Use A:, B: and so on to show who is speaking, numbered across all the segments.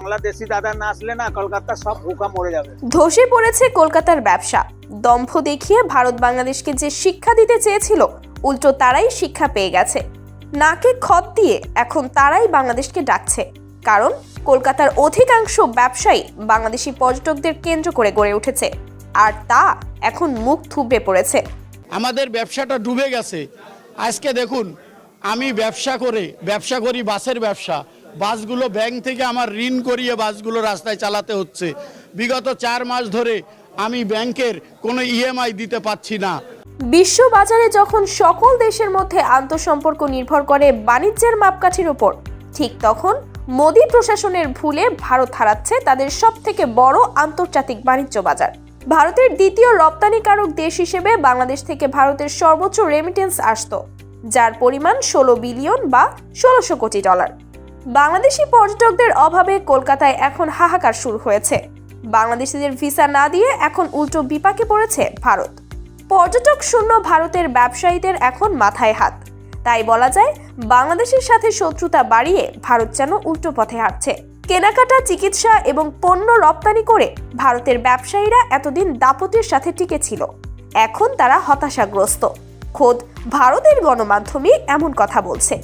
A: বাংলাদেশি দাদা না আসলে না কলকাতা সব ভুকা মরে যাবে।
B: ধসে পড়েছে কলকাতার ব্যবসা। দম্ভ দেখিয়ে ভারত বাংলাদেশকে যে শিক্ষা দিতে চেয়েছিল, উল্টো তারাই শিক্ষা পেয়ে গেছে। নাকে খত দিয়ে এখন তারাই বাংলাদেশকে ডাকছে, কারণ কলকাতার অধিকাংশ ব্যবসায়ী বাংলাদেশি পর্যটকদের কেন্দ্র করে গড়ে উঠেছে, আর তা এখন মুখ থুবড়ে পড়েছে।
C: আমাদের ব্যবসাটা ডুবে গেছে। আজকে দেখুন, আমি ব্যবসা করি বাসের ব্যবসা। বাসগুলো ব্যাংক থেকে আমার ঋণ করিয়ে বাসগুলো রাস্তায় চালাতে হচ্ছে। বিগত 4 মাস ধরে আমি ব্যাংকের কোনো ইএমআই দিতে পারছি না।
B: বিশ্ব বাজারে যখন সকল দেশের মধ্যে আন্তঃসম্পর্ক নির্ভর করে বাণিজ্যের মাপকাঠির উপর, ঠিক তখন মোদী প্রশাসনের ভুলে ভারত হারাচ্ছে তাদের সবথেকে বড় আন্তর্জাতিক বাণিজ্য বাজার। ভারতের দ্বিতীয় রপ্তানিকারক দেশ হিসেবে বাংলাদেশ থেকে ভারতের সর্বোচ্চ রেমিটেন্স আসতো, যার পরিমাণ 16 বিলিয়ন বা 1600 কোটি ডলার। বাংলাদেশি পর্যটকদের অভাবে কলকাতায় এখন হাহাকার শুরু হয়েছে। বাংলাদেশিদের ভিসা না দিয়ে এখন উল্টো বিপাকে পড়েছে ভারত। পর্যটক শূন্য ভারতের ব্যবসায়ীদের এখন মাথায় হাত। তাই বলা যায়, বাংলাদেশের সাথে শত্রুতা বাড়িয়ে ভারত যেন উল্টো পথে হাঁটছে। কেনাকাটা, চিকিৎসা এবং পণ্য রপ্তানি করে ভারতের ব্যবসায়ীরা এতদিন দাপটের সাথে টিকে ছিল। এখন তারা হতাশাগ্রস্ত। খোদ ভারতের গণমাধ্যমে এমন কথা বলছে।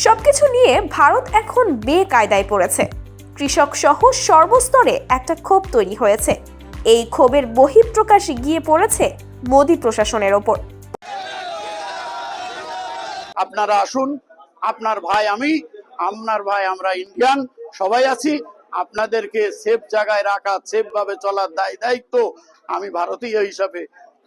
B: সবকিছু নিয়ে ভারত এখন বেকায়দায় পড়েছে। কৃষক সহ সর্বস্তরে একটা ক্ষোভ তৈরি হয়েছে। এই ক্ষোভের বহিঃপ্রকাশ গিয়ে পড়েছে মোদী প্রশাসনের ওপর।
C: আপনারা আসুন, আপনার ভাই আমি, আপনার ভাই আমরা ইন্ডিয়ান, সবাই আছি। আপনাদেরকে সেফ জায়গায় রাখা, সেফ ভাবে চলার দায়িত্ব আমি ভারতীয় হিসাবে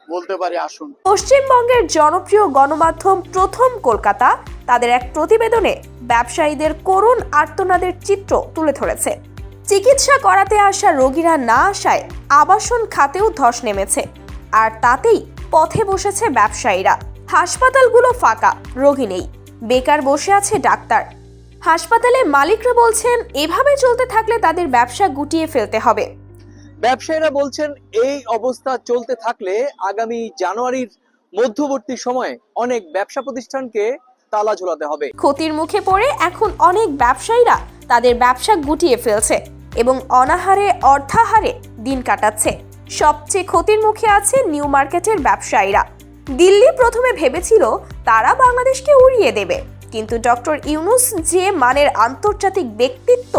C: বলতে পারি। আসুন।
B: পশ্চিমবঙ্গের জনপ্রিয় গণমাধ্যম প্রথম কলকাতা তাদের এক প্রতিবেদনে ব্যবসায়ীদের করুণ আর্তনাদের চিত্র তুলে ধরেছে। চিকিৎসা করাতে আসা রোগীরা না আসায় আবাসন খাতেও ধস নেমেছে, আর তাতেই পথে বসেছে ব্যবসায়ীরা। হাসপাতালগুলো ফাঁকা, রোগী নেই, বেকার বসে আছে ডাক্তার। হাসপাতালে মালিকরা বলছেন, এভাবে চলতে থাকলে তাদের ব্যবসা গুটিয়ে ফেলতে হবে।
D: ব্যবসায়ীরা বলছেন, এই অবস্থা চলতে থাকলে আগামী জানুয়ারির মধ্যবর্তী সময়ে অনেক ব্যবসা প্রতিষ্ঠানকে তালা ঝোলাতে হবে।
B: ক্ষতির মুখে পড়ে এখন অনেক ব্যবসায়ীরা তাদের ব্যবসা গুটিয়ে ফেলছে এবং অনাহারে অর্থাহারে দিন কাটাচ্ছে। সবচেয়ে ক্ষতির মুখে আছে নিউ মার্কেটের ব্যবসায়ীরা। দিল্লি প্রথমে ভেবেছিল তারা বাংলাদেশকে উড়িয়ে দেবে, কিন্তু ডক্টর ইউনূস যে মানের আন্তর্জাতিক ব্যক্তিত্ব,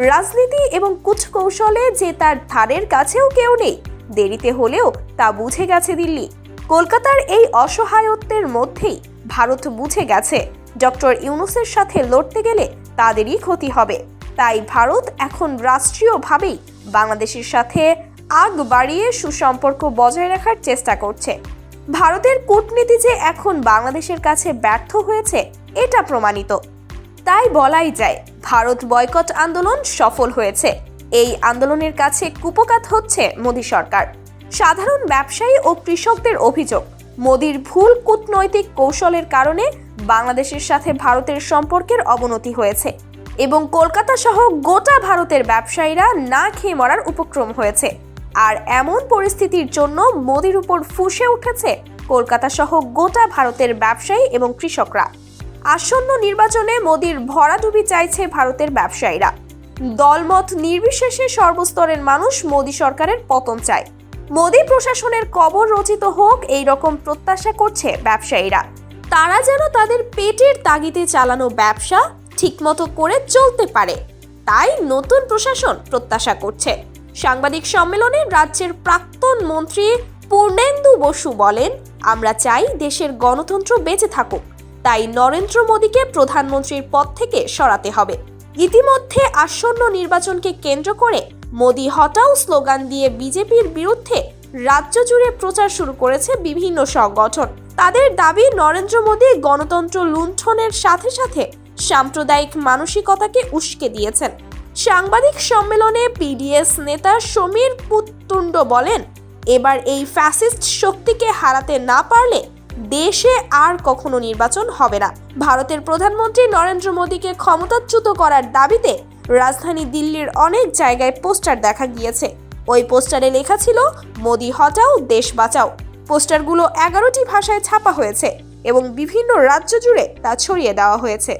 B: রাজনীতি এবং কুচকৌশলে যে তার ধারের কাছেও কেউ নেই, দেরিতে হলেও তা বুঝে গেছে দিল্লি। কলকাতার এই অসহায়ত্বের মধ্যেই ভারত বুঝে গেছে ডক্টর ইউনূসের সাথে লড়তে গেলে তাদেরই ক্ষতি হবে। তাই ভারত এখন রাষ্ট্রীয়ভাবেই বাংলাদেশের সাথে আগ বাড়িয়ে সুসম্পর্ক বজায় রাখার চেষ্টা করছে। ভারতের কূটনীতি যে এখন বাংলাদেশের কাছে ব্যর্থ হয়েছে, এটা প্রমাণিত। তাই বলাই যায়, ভারত বয়কট আন্দোলন সফল হয়েছে। এই আন্দোলনের কাছে কুপকাত হচ্ছে মোদী সরকার। সাধারণ ব্যবসায়ী ও কৃষকদের অভিযোগ, মোদীর ভুল কূটনৈতিক কৌশলের কারণে বাংলাদেশের সাথে ভারতের সম্পর্কের অবনতি হয়েছে এবং কলকাতা সহ গোটা ভারতের ব্যবসায়ীরা না খেয়ে মরার উপক্রম হয়েছে। আর এমন পরিস্থিতির জন্য মোদীর উপর ফুঁসে উঠেছে কলকাতা সহ গোটা ভারতের ব্যবসায়ী এবং কৃষকরা। আসন্ন নির্বাচনে মোদীর ভরাডুবি চাইছে ভারতের ব্যবসায়ীরা। দলমত নির্বিশেষে সর্বস্তরের মানুষ মোদী সরকারের পতন চায়। মোদী প্রশাসনের কবর রচিত হোক, এই রকম প্রত্যাশা করছে ব্যবসায়ীরা। তারা যেন তাদের পেটের তাগিদে চালানো ব্যবসা ঠিকমতো করে চলতে পারে, তাই নতুন প্রশাসন প্রত্যাশা করছে। সাংবাদিক সম্মেলনে রাজ্যের প্রাক্তন মন্ত্রী পূর্ণেন্দু বসু বলেন, আমরা চাই দেশের গণতন্ত্র বেঁচে থাকুক, তাই নরেন্দ্র মোদীকে প্রধানমন্ত্রীর পদ থেকে সরাতে হবে। ইতিমধ্যে আসন্ন নির্বাচনকে কেন্দ্র করে মোদী হটাও স্লোগান দিয়ে বিজেপির বিরুদ্ধে রাজ্য জুড়ে প্রচার শুরু করেছে বিভিন্ন সংগঠন। তাদের দাবি, নরেন্দ্র মোদী গণতন্ত্র লুণ্ঠনের সাথে সাথে সাম্প্রদায়িক মানসিকতাকে উস্কে দিয়েছেন। সাংবাদিক সম্মেলনে পিডিএস নেতা সমীর পুত্তুণ্ড বলেন, এবার এই ফ্যাসিস্ট শক্তিকে হারাতে না পারলে দেশে আর কখনো নির্বাচন হবে না। ভারতের প্রধানমন্ত্রী নরেন্দ্র মোদীকে ক্ষমতাচ্যুত করার দাবিতে রাজধানী দিল্লির অনেক জায়গায় পোস্টার দেখা গিয়েছে। ওই পোস্টারে লেখা ছিল, মোদী হটাও, দেশ বাঁচাও। পোস্টারগুলো 11টি ভাষায় ছাপা হয়েছে এবং বিভিন্ন রাজ্য জুড়ে তা ছড়িয়ে দেওয়া হয়েছে।